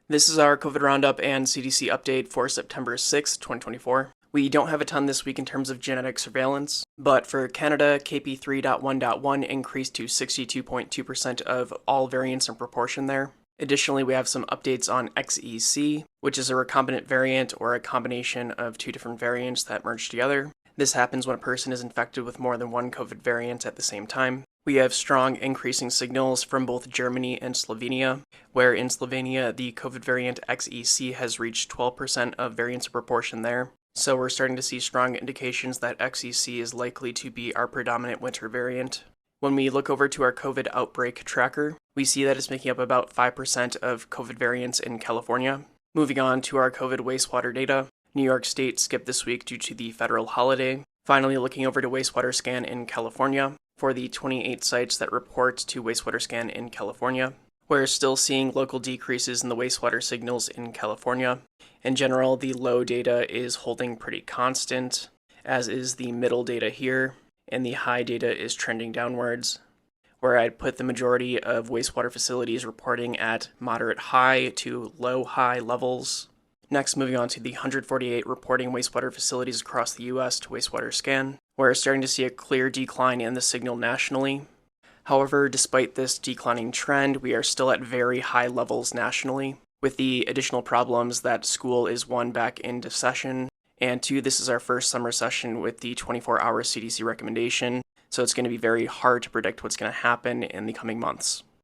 This is our COVID Roundup and CDC update for September 6, 2024. We don't have a ton this week in terms of genetic surveillance, but for Canada, KP3.1.1 increased to 62.2% of all variants in proportion there. Additionally, we have some updates on XEC, which is a recombinant variant or a combination of two different variants that merge together. This happens when a person is infected with more than one COVID variant at the same time. We have strong increasing signals from both Germany and Slovenia, where in Slovenia the COVID variant XEC has reached 12% of variants of proportion there. So we're starting to see strong indications that XEC is likely to be our predominant winter variant. When we look over to our COVID outbreak tracker, we see that it's making up about 5% of COVID variants in California. Moving on to our COVID wastewater data, New York State skipped this week due to the federal holiday. Finally, looking over to wastewater scan in California, for the 28 sites that report to wastewater scan in California, we're still seeing local decreases in the wastewater signals in California. In general, the low data is holding pretty constant, as is the middle data here, and the high data is trending downwards, where I'd put the majority of wastewater facilities reporting at moderate high to low high levels. Next, moving on to the 148 reporting wastewater facilities across the US to wastewater scan, we're starting to see a clear decline in the signal nationally. However, despite this declining trend, we are still at very high levels nationally, with the additional problems that school is one, back into session, and two, this is our first summer session with the 24-hour CDC recommendation, so it's going to be very hard to predict what's going to happen in the coming months.